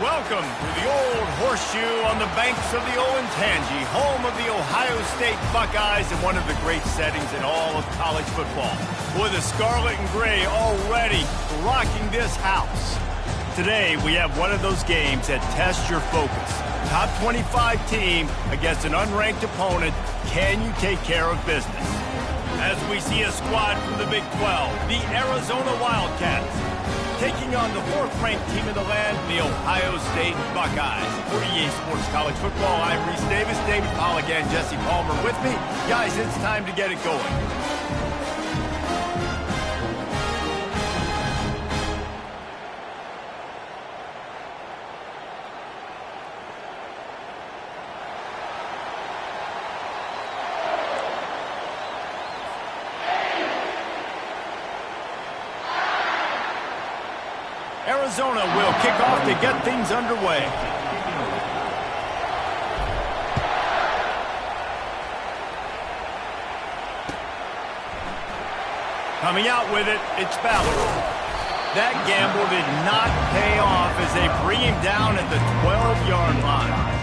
Welcome to the Old Horseshoe on the banks of the Olentangy, home of the Ohio State Buckeyes and one of the great settings in all of college football. With the scarlet and gray already rocking this house. Today, we have one of those games that tests your focus. Top 25 team against an unranked opponent. Can you take care of business? As we see a squad from the Big 12, the Arizona Wildcats, taking on the fourth-ranked team in the land, the Ohio State Buckeyes. For EA Sports College Football, I'm Reese Davis, David Pollack, and Jesse Palmer with me. Guys, it's time to get it going. Arizona will kick off to get things underway. Coming out with it, it's Ballard. That gamble did not pay off as they bring him down at the 12-yard line.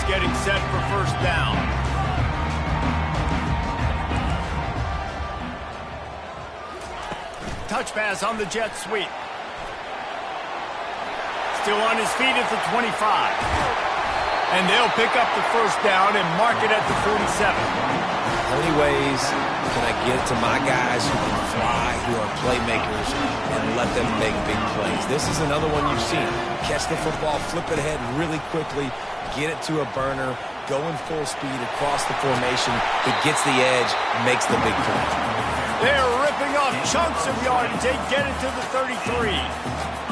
Getting set for first down. Touch pass on the jet sweep. Still on his feet at the 25. And they'll pick up the first down and mark it at the 47. How many ways can I get to my guys who can fly, who are playmakers, and let them make big plays? This is another one you've seen. Catch the football, flip it ahead really quickly, get it to a burner, going full speed across the formation. He gets the edge, makes the big play. They're ripping off chunks of yardage. They get it to the 33.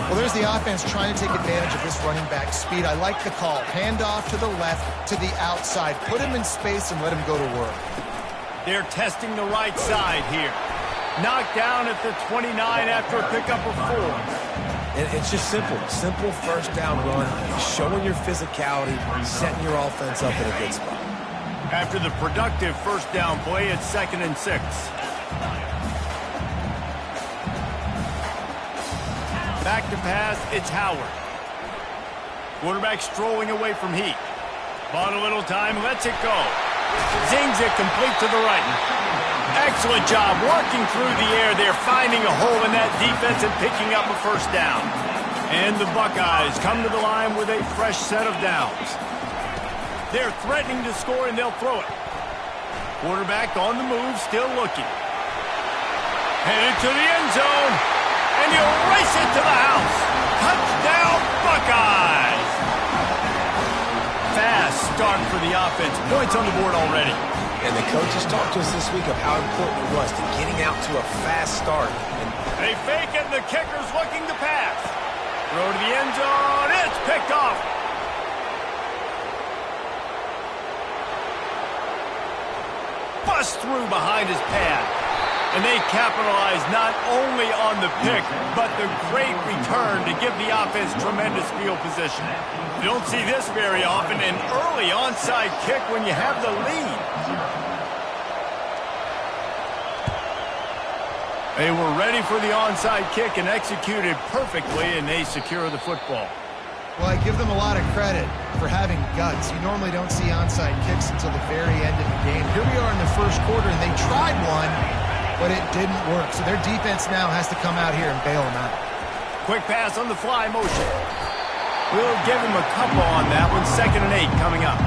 Well, there's the offense trying to take advantage of this running back speed. I like the call. Hand off to the left, to the outside. Put him in space and let him go to work. They're testing the right side here. Knocked down at the 29 after a pickup of 4. And it's just simple first down run, showing your physicality, setting your offense up in a good spot. After the productive first down play, it's 2nd and 6. Back to pass, it's Howard. Quarterback strolling away from Heat. Bought a little time, lets it go. Zings it complete to the right. Excellent job working through the air. They're finding a hole in that defense and picking up a first down. And the Buckeyes come to the line with a fresh set of downs. They're threatening to score, and they'll throw it. Quarterback on the move, still looking. Headed to the end zone, and he'll race it to the house. Touchdown, Buckeyes! Fast start for the offense. Points on the board already. And the coaches talked to us this week of how important it was to getting out to a fast start. They fake it, and the kicker's looking to pass. Throw to the end zone. It's picked off. Bust through behind his pad. And they capitalize not only on the pick, but the great return to give the offense tremendous field position. You don't see this very often, an early onside kick when you have the lead. They were ready for the onside kick and executed perfectly, and they secure the football. Well, I give them a lot of credit for having guts. You normally don't see onside kicks until the very end of the game. Here we are in the first quarter, and they tried one, but it didn't work. So their defense now has to come out here and bail them out. Quick pass on the fly motion. We'll give him a couple on that one. 2nd and 8 coming up.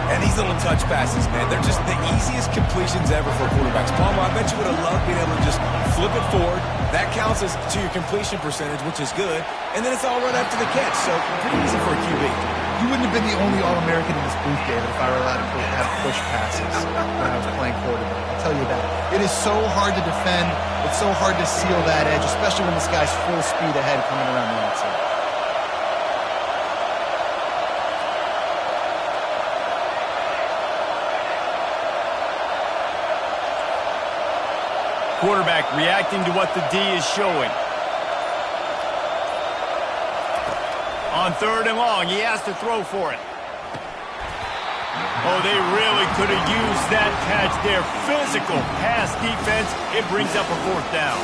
And these little touch passes, man, they're just the easiest completions ever for quarterbacks. Palmer, I bet you would have loved being able to just flip it forward. That counts as to your completion percentage, which is good. And then it's all right after the catch, so pretty easy for a QB. You wouldn't have been the only All-American in this booth, David, if I were allowed to have push passes when I was playing quarterback. I'll tell you that. It is so hard to defend. It's so hard to seal that edge, especially when this guy's full speed ahead coming around the outside. Quarterback reacting to what the D is showing. On 3rd and long, he has to throw for it. Oh, they really could have used that catch there. Physical pass defense. It brings up a 4th down.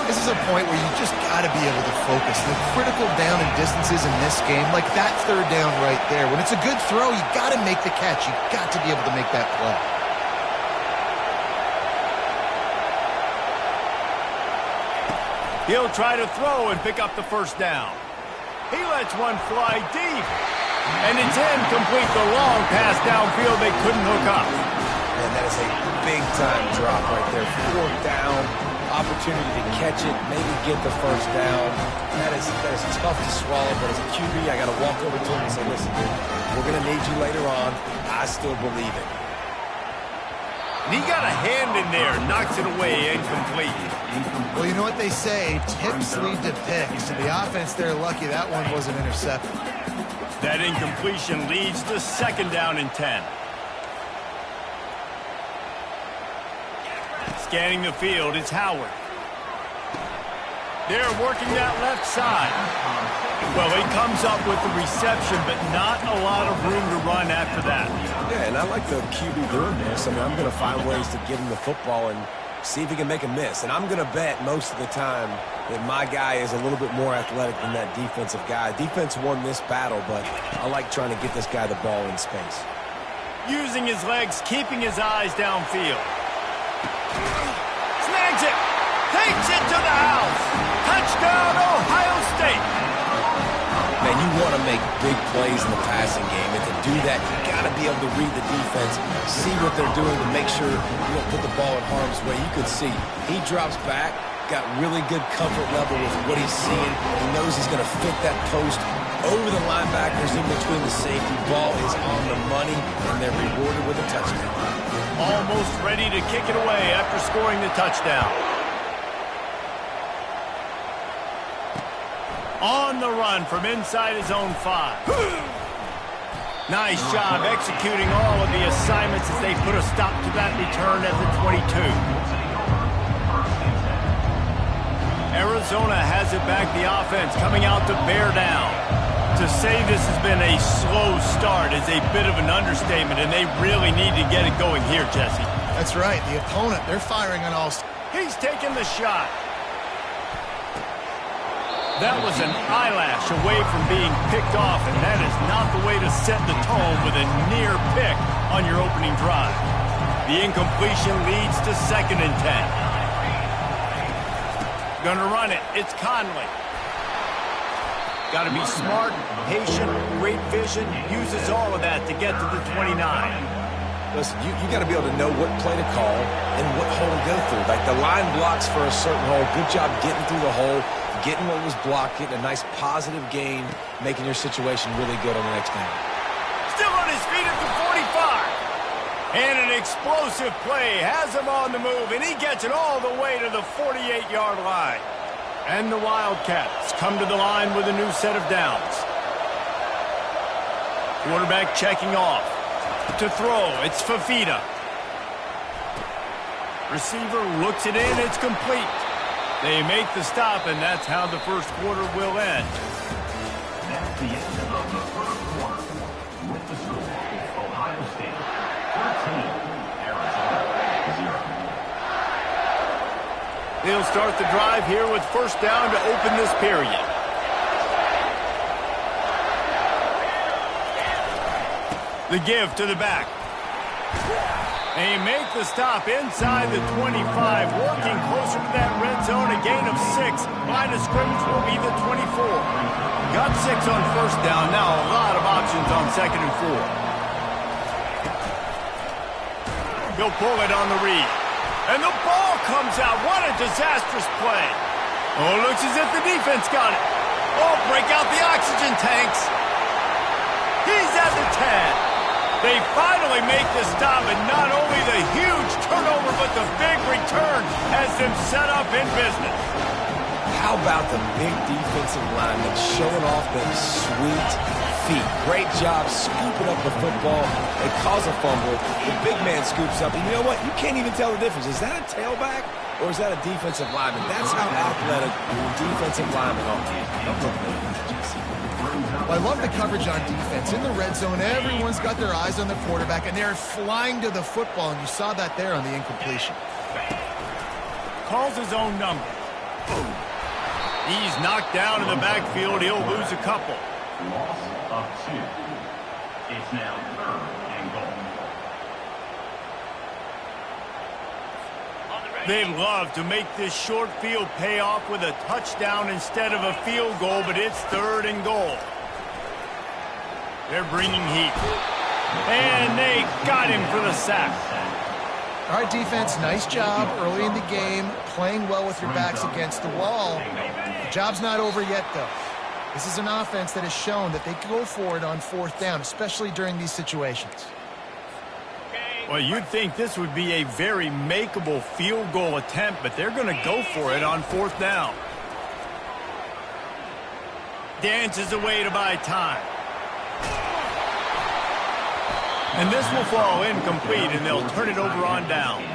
This is a point where you just got to be able to focus. The critical down and distances in this game, like that 3rd down right there. When it's a good throw, you got to make the catch. You got to be able to make that play. He'll try to throw and pick up the 1st down. He lets one fly deep. And it's incomplete. The long pass downfield they couldn't hook up. Man, that is a big-time drop right there. 4th down, opportunity to catch it, maybe get the 1st down. That is tough to swallow, but as a QB, I got to walk over to him and say, listen, dude, we're going to need you later on. I still believe it. And he got a hand in there, knocks it away, incomplete. Well, you know what they say, tips lead to picks. And the offense, they're lucky that one wasn't intercepted. That incompletion leads to 2nd down and 10. Scanning the field, it's Howard. They're working that left side. Well, he comes up with the reception, but not a lot of room to run after that. Yeah, and I like the QB doing this. I mean, I'm going to find ways to give him the football and see if he can make a miss. And I'm going to bet most of the time that my guy is a little bit more athletic than that defensive guy. Defense won this battle, but I like trying to get this guy the ball in space. Using his legs, keeping his eyes downfield. Snags it. Takes it to the house. Touchdown, Ohio State. Man, you want to make big plays in the passing game, and to do that, you got to be able to read the defense, see what they're doing to make sure you don't put the ball in harm's way. You can see he drops back, got really good comfort level with what he's seeing. He knows he's going to fit that post over the linebackers in between the safety. Ball is on the money, and they're rewarded with a touchdown. Almost ready to kick it away after scoring the touchdown. On the run from inside his own 5. Nice job executing all of the assignments as they put a stop to that return at the 22. Arizona has it back, the offense coming out to bear down. To say this has been a slow start is a bit of an understatement, and they really need to get it going here, Jesse. That's right. The opponent, they're firing on all... He's taking the shot. That was an eyelash away from being picked off, and that is not the way to set the tone with a near pick on your opening drive. The incompletion leads to 2nd and 10. Gonna run it. It's Conley. Got to be smart, patient, great vision. Uses all of that to get to the 29. Listen, you got to be able to know what play to call and what hole to go through. Like the line blocks for a certain hole. Good job getting through the hole, getting what was blocked, getting a nice positive gain, making your situation really good on the next down. Still on his feet at the 45. And an explosive play has him on the move, and he gets it all the way to the 48-yard line. And the Wildcats come to the line with a new set of downs. Quarterback checking off. To throw, it's Fafita. Receiver looks it in, it's complete. They make the stop, and that's how the first quarter will end. That's the end of the first quarter. With the score, Ohio State 13, Arizona 0. They'll start the drive here with 1st down to open this period. The give to the back. They make the stop inside the 25, working closer to that red zone. A gain of 6. Line of scrimmage will be the 24. Got 6 on 1st down. Now a lot of options on 2nd and 4. He'll pull it on the read. And the ball comes out. What a disastrous play. Oh, looks as if the defense got it. Oh, break out the oxygen tanks. He's at the 10. They finally make the stop, and not only the huge turnover, but the big return has them set up in business. How about the big defensive lineman showing off them sweet feet? Great job scooping up the football. They cause a fumble. The big man scoops up, and you know what? You can't even tell the difference. Is that a tailback or is that a defensive lineman? That's how athletic defensive linemen are. Don't look at that, Jesse. Well, I love the coverage on defense. In the red zone, everyone's got their eyes on the quarterback, and they're flying to the football, and you saw that there on the incompletion. Calls his own number. He's knocked down in the backfield. He'll lose a couple. Loss of 2. It's now 3rd and goal. They'd love to make this short field pay off with a touchdown instead of a field goal, but it's 3rd and goal. They're bringing heat. And they got him for the sack. All right, defense, nice job early in the game, playing well with your backs against the wall. The job's not over yet, though. This is an offense that has shown that they can go for it on 4th down, especially during these situations. Well, you'd think this would be a very makeable field goal attempt, but they're going to go for it on 4th down. Dances away to buy time. And this will fall incomplete, and they'll turn it over on downs.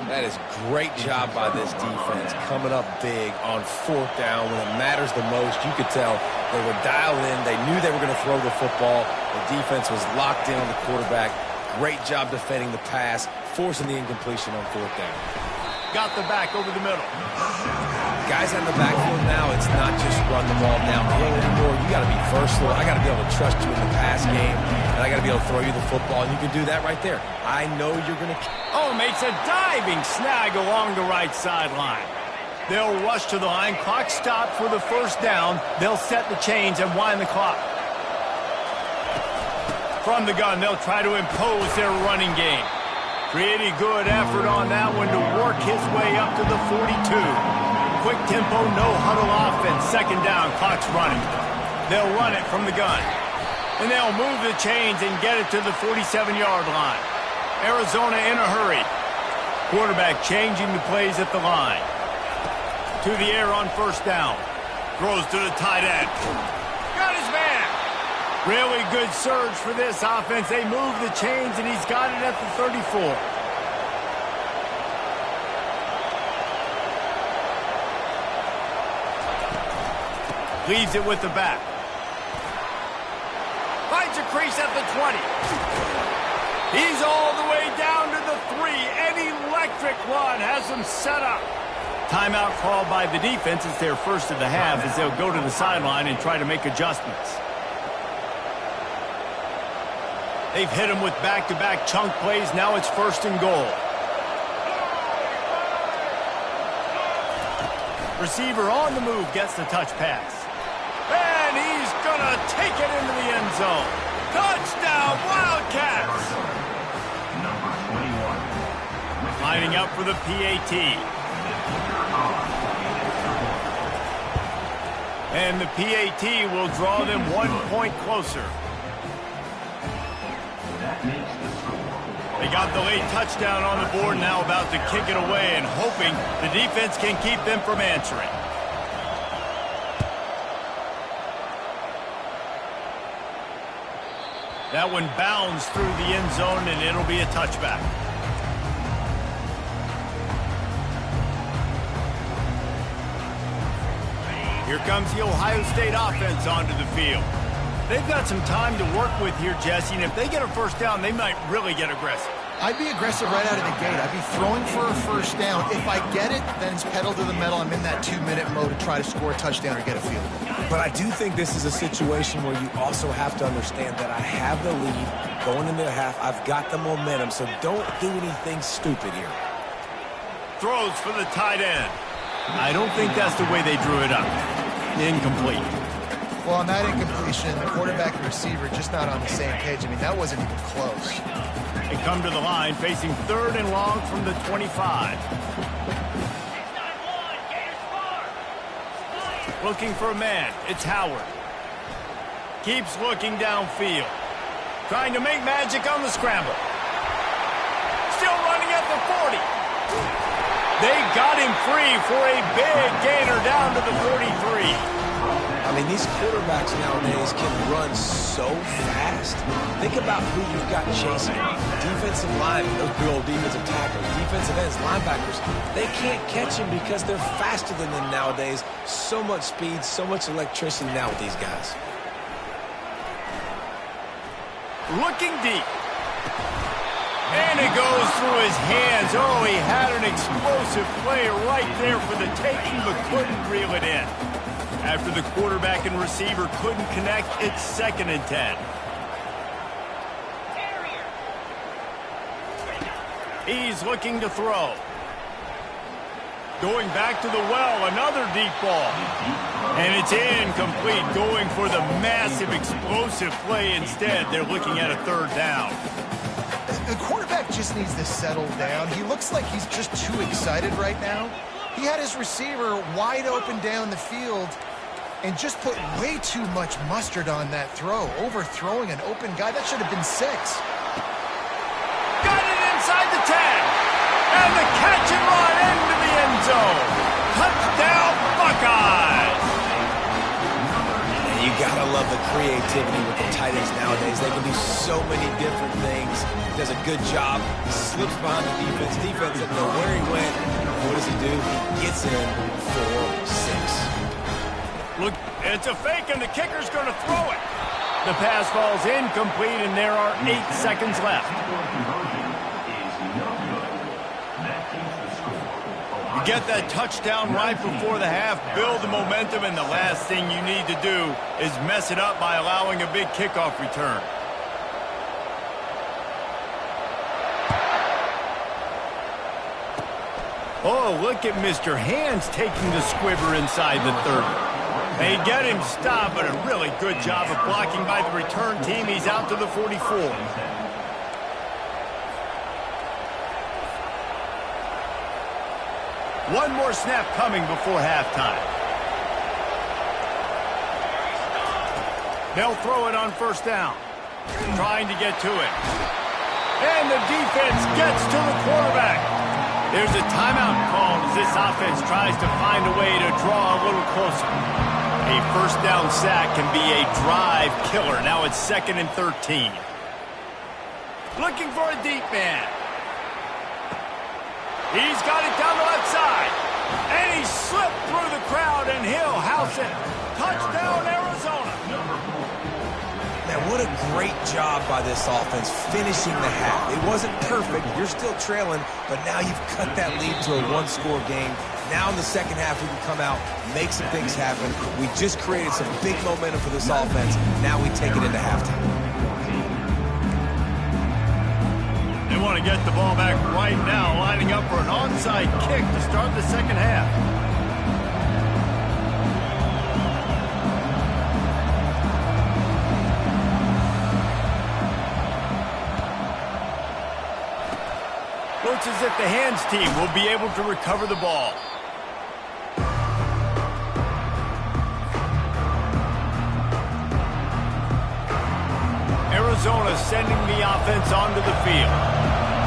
That is great job by this defense, coming up big on 4th down when it matters the most. You could tell they were dialed in. They knew they were going to throw the football. The defense was locked in on the quarterback. Great job defending the pass, forcing the incompletion on 4th down. Got the back over the middle. Guys on the backfield now, it's not just run the ball downhill anymore. You got to be versatile. I got to be able to trust you in the pass game, and I got to be able to throw you the football, and you can do that right there. I know you're going to... Oh, makes a diving snag along the right sideline. They'll rush to the line. Clock stopped for the 1st down. They'll set the chains and wind the clock. From the gun, they'll try to impose their running game. Pretty good effort on that one to work his way up to the 42. Quick tempo, no huddle offense. 2nd down, clock's running. They'll run it from the gun. And they'll move the chains and get it to the 47-yard line. Arizona in a hurry. Quarterback changing the plays at the line. To the air on 1st down. Throws to the tight end. Got his man. Really good surge for this offense. They move the chains, and he's got it at the 34. Leaves it with the back. Finds a crease at the 20. He's all the way down to the 3. An electric run has him set up. Timeout called by the defense. It's their first of the half as they'll go to the sideline and try to make adjustments. They've hit him with back-to-back chunk plays. Now it's 1st and goal. Receiver on the move gets the touch pass. And he's going to take it into the end zone. Touchdown, Wildcats! Number 21. Lining up for the PAT. And the PAT will draw them 1 point closer. They got the late touchdown on the board, now about to kick it away and hoping the defense can keep them from answering. That one bounds through the end zone, and it'll be a touchback. Here comes the Ohio State offense onto the field. They've got some time to work with here, Jesse, and if they get a 1st down, they might really get aggressive. I'd be aggressive right out of the gate. I'd be throwing for a 1st down. If I get it, then it's pedal to the metal. I'm in that 2-minute mode to try to score a touchdown or get a field goal. But I do think this is a situation where you also have to understand that I have the lead going into the half. I've got the momentum, so don't do anything stupid here. Throws for the tight end. I don't think that's the way they drew it up. Incomplete. Well, on that incompletion, the quarterback and receiver just not on the same page. I mean, that wasn't even close. They come to the line, facing 3rd and long from the 25. Looking for a man. It's Howard. Keeps looking downfield. Trying to make magic on the scramble. Still running at the 40. They got him free for a big gainer down to the 43. I mean, these quarterbacks nowadays can run so fast. Think about who you've got chasing. Defensive linemen, those big old defensive tackles, defensive ends, linebackers, they can't catch him because they're faster than them nowadays. So much speed, so much electricity now with these guys. Looking deep. And it goes through his hands. Oh, he had an explosive play right there for the taking, but couldn't reel it in. After the quarterback and receiver couldn't connect, it's 2nd and 10. He's looking to throw. Going back to the well, another deep ball. And it's incomplete, going for the massive explosive play instead. They're looking at a 3rd down. The quarterback just needs to settle down. He looks like he's just too excited right now. He had his receiver wide open down the field and just put way too much mustard on that throw, overthrowing an open guy. That should have been 6. Got it inside the 10. And the catch and run into the end zone. Touchdown, Buckeyes. And you gotta love the creativity with the tight ends nowadays. They can do so many different things. He does a good job. He slips behind the defense. Defense doesn't know where he went. What does he do? He gets in for 6. Look, it's a fake, and the kicker's going to throw it. The pass falls incomplete, and there are 8 seconds left. You get that touchdown right before the half, build the momentum, and the last thing you need to do is mess it up by allowing a big kickoff return. Oh, look at Mr. Hands taking the squibber inside the 30. They get him stopped, but a really good job of blocking by the return team. He's out to the 44. One more snap coming before halftime. They'll throw it on 1st down. Trying to get to it. And the defense gets to the quarterback. There's a timeout called as this offense tries to find a way to draw a little closer. A 1st down sack can be a drive killer. Now it's 2nd and 13. Looking for a deep man. He's got it down the left side. And he slipped through the crowd, and he'll house it. Touchdown, Arizona. Man, what a great job by this offense finishing the half. It wasn't perfect. You're still trailing, but now you've cut that lead to a 1-score game. Now in the second half, we can come out, make some things happen. We just created some big momentum for this offense. Now we take it into halftime. They want to get the ball back right now, lining up for an onside kick to start the second half. Looks as if the Hands team will be able to recover the ball. Arizona sending the offense onto the field.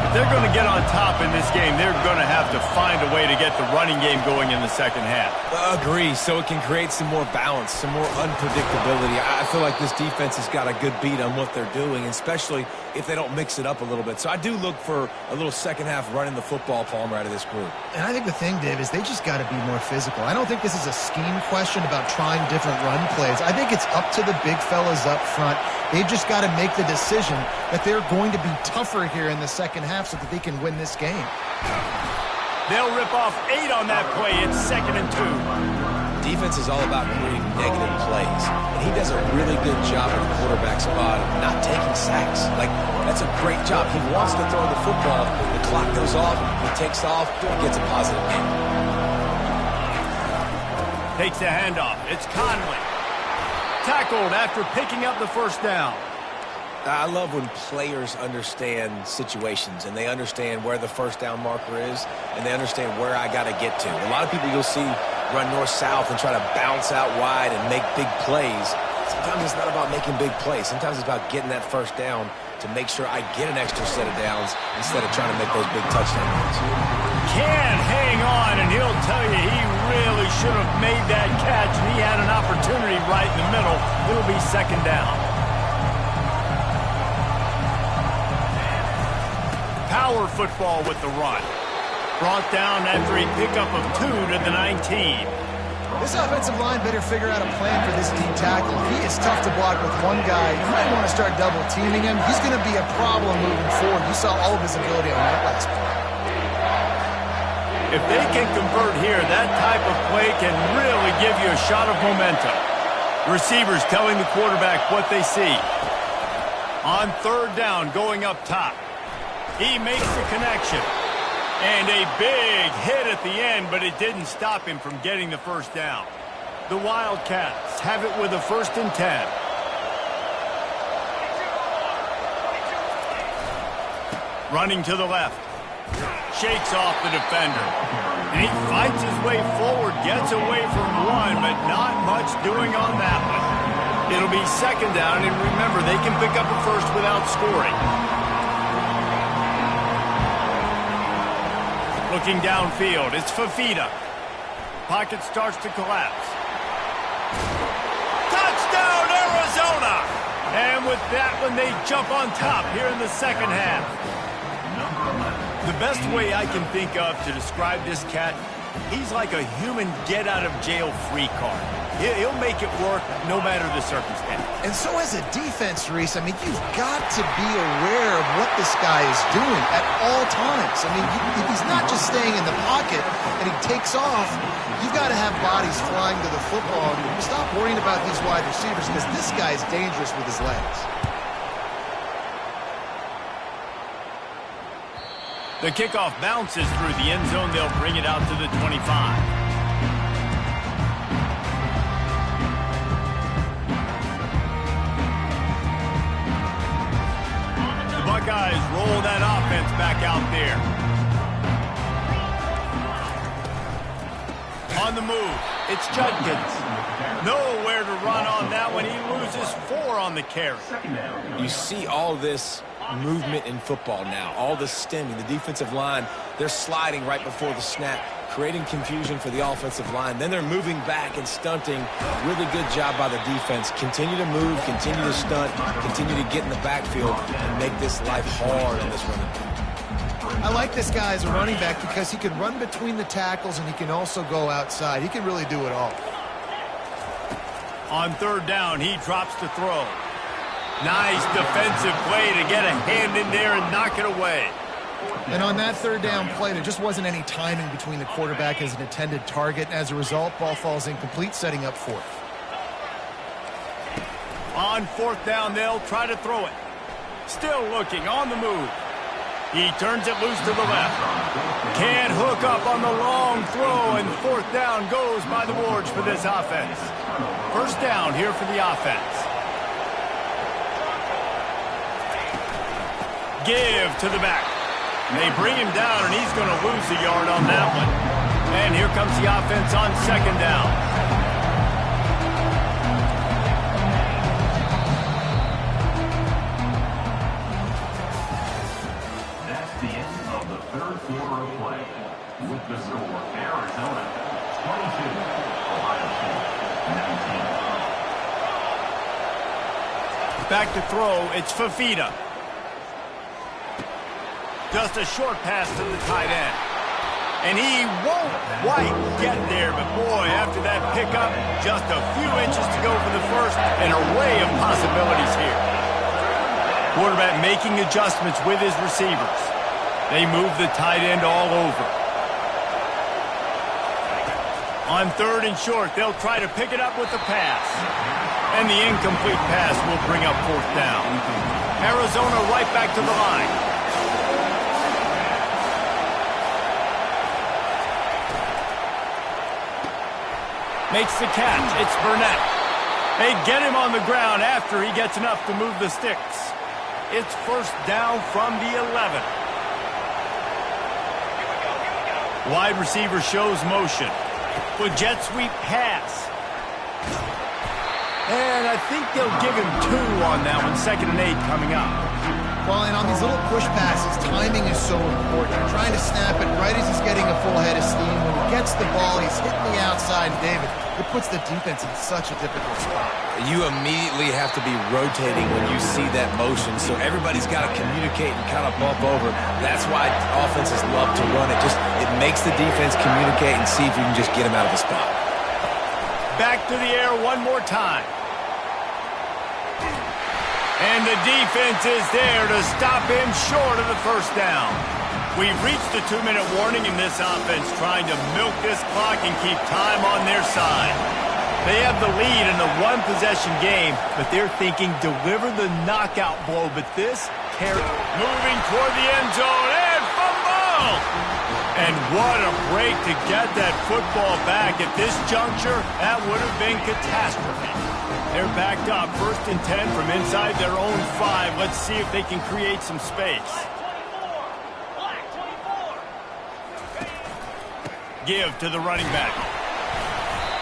If they're going to get on top in this game, they're going to have to find a way to get the running game going in the second half. Agree, so it can create some more balance, some more unpredictability. I feel like this defense has got a good beat on what they're doing, especially if they don't mix it up a little bit. So I do look for a little second half running the football, Palmer, out of this group. And I think the thing, Dave, is they just got to be more physical. I don't think this is a scheme question about trying different run plays. I think it's up to the big fellas up front. They've just got to make the decision that they're going to be tougher here in the second half so that they can win this game. They'll rip off 8 on that play. It's 2nd and 2. Defense is all about creating negative plays, and he does a really good job at the quarterback spot of not taking sacks. Like, that's a great job. He wants to throw the football. The clock goes off. He takes off. He gets a positive game. Takes the handoff. It's Conley. Tackled after picking up the 1st down. I love when players understand situations and they understand where the 1st down marker is and they understand where I got to get to. A lot of people you'll see run north-south and try to bounce out wide and make big plays. Sometimes it's not about making big plays. Sometimes it's about getting that 1st down to make sure I get an extra set of downs instead of trying to make those big touchdown runs. Can hang on, and he'll tell you he really should have made that catch, and he had an opportunity right in the middle. It'll be 2nd down. Power football with the run. Brought down after a pickup of 2 to the 19. This offensive line better figure out a plan for this deep tackle. He is tough to block with one guy. You might want to start double teaming him. He's going to be a problem moving forward. You saw all of his ability on that last play. If they can convert here, that type of play can really give you a shot of momentum. Receivers telling the quarterback what they see. On third down, going up top. He makes the connection. And a big hit at the end, but it didn't stop him from getting the first down. The Wildcats have it with a 1st and 10. Running to the left. Shakes off the defender. And he fights his way forward, gets away from one, but not much doing on that one. It'll be 2nd down, and remember, they can pick up a first without scoring. Looking downfield, it's Fafita. Pocket starts to collapse. Touchdown, Arizona! And with that one, they jump on top here in the 2nd half. The best way I can think of to describe this cat, he's like a human get-out-of-jail-free card. He'll make it work no matter the circumstance. And so as a defense, Reese, I mean, you've got to be aware of what this guy is doing at all times. I mean, if he's not just staying in the pocket and he takes off, you've got to have bodies flying to the football. And stop worrying about these wide receivers because this guy is dangerous with his legs. The kickoff bounces through the end zone. They'll bring it out to the 25. The Buckeyes roll that offense back out there. On the move, it's Judkins. Nowhere to run on that one. He loses 4 on the carry. You see all this movement in football now, all the stemming, the defensive line, they're sliding right before the snap, creating confusion for the offensive line. Then they're moving back and stunting. Really good job by the defense. Continue to move, continue to stunt, continue to get in the backfield and make this life hard on this running back. I like this guy as a running back because he can run between the tackles and he can also go outside. He can really do it all. On 3rd down, he drops to throw. Nice defensive play to get a hand in there and knock it away. And on that 3rd down play, there just wasn't any timing between the quarterback as an intended target. As a result, ball falls incomplete, setting up 4th. On 4th down, they'll try to throw it. Still looking, on the move. He turns it loose to the left. Can't hook up on the long throw, and 4th down goes by the boards for this offense. 1st down here for the offense. Give to the back. They bring him down, and he's going to lose a yard on that one. And here comes the offense on 2nd down. That's the end of the 3rd quarter of play. With the score, Arizona 22, Ohio State 19. Back to throw, it's Fafita. Just a short pass to the tight end. And he won't quite get there, but boy, after that pickup, just a few inches to go for the first, an array of possibilities here. Quarterback making adjustments with his receivers. They move the tight end all over. On 3rd and short, they'll try to pick it up with the pass. And the incomplete pass will bring up 4th down. Arizona right back to the line. Makes the catch. It's Burnett. They get him on the ground after he gets enough to move the sticks. It's 1st down from the 11. Wide receiver shows motion. With jet sweep pass. And I think they'll give him 2 on that one. 2nd and 8 coming up. Well, and on these little push passes, timing is so important. You're trying to snap it right as he's getting a full head of steam. When he gets the ball, he's hitting the outside. David, it puts the defense in such a difficult spot. You immediately have to be rotating when you see that motion, so everybody's got to communicate and kind of bump over. That's why offenses love to run it. It makes the defense communicate and see if you can just get him out of the spot. back to the air one more time. And the defense is there to stop him short of the first down. We've reached the 2-minute warning in this offense, trying to milk this clock and keep time on their side. They have the lead in the one-possession game, but they're thinking deliver the knockout blow. But this carry moving toward the end zone and fumble! And what a break to get that football back. At this juncture, that would have been catastrophe. They're backed up, 1st and 10 from inside their own 5. Let's see if they can create some space. Give to the running back.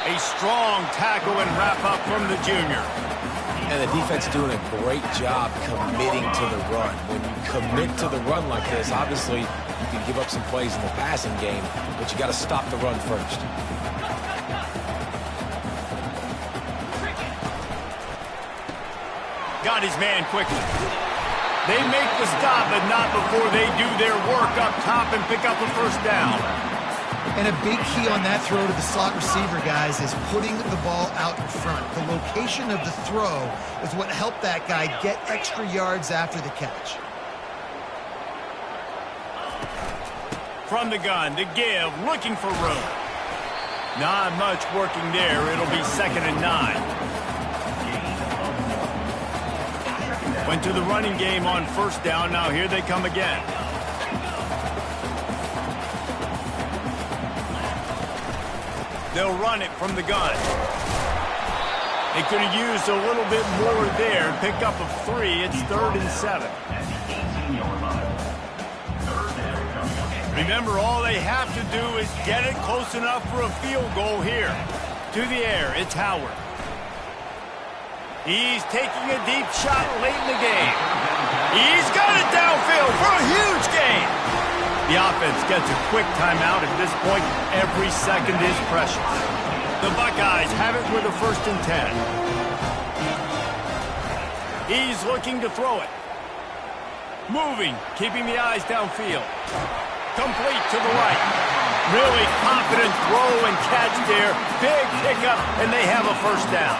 A strong tackle and wrap-up from the junior. And the defense doing a great job committing to the run. When you commit to the run like this, obviously you can give up some plays in the passing game, but you got to stop the run first. Got his man quickly. They make the stop, but not before they do their work up top and pick up a first down. And a big key on that throw to the slot receiver, guys, is putting the ball out in front. The location of the throw is what helped that guy get extra yards after the catch. From the gun, to give, looking for room. Not much working there. It'll be 2nd and 9. Went to the running game on first down. Now here they come again. They'll run it from the gun. They could have used a little bit more there. Pick up of 3. It's 3rd and 7. Remember, all they have to do is get it close enough for a field goal here. To the air, it's Howard. He's taking a deep shot late in the game. He's got it downfield for a huge gain. The offense gets a quick timeout. At this point, every second is precious. The Buckeyes have it with a 1st and 10. He's looking to throw it. Moving, keeping the eyes downfield. Complete to the right. Really confident throw and catch there. Big pickup, and they have a first down.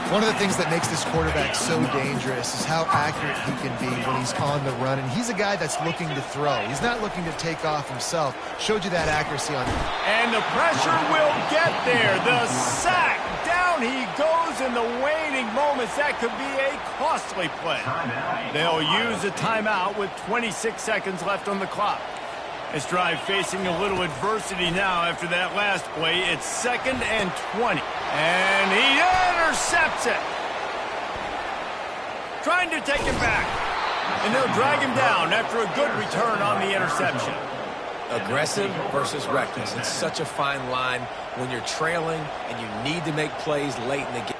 One of the things that makes this quarterback so dangerous is how accurate he can be when he's on the run. And he's a guy that's looking to throw. He's not looking to take off himself. Showed you that accuracy on him. And the pressure will get there. The sack. Down he goes in the waning moments. That could be a costly play. They'll use a timeout with 26 seconds left on the clock. This drive facing a little adversity now after that last play. It's 2nd and 20. And he intercepts it. Trying to take it back. And they'll drag him down after a good return on the interception. Aggressive versus reckless. It's such a fine line when you're trailing and you need to make plays late in the game.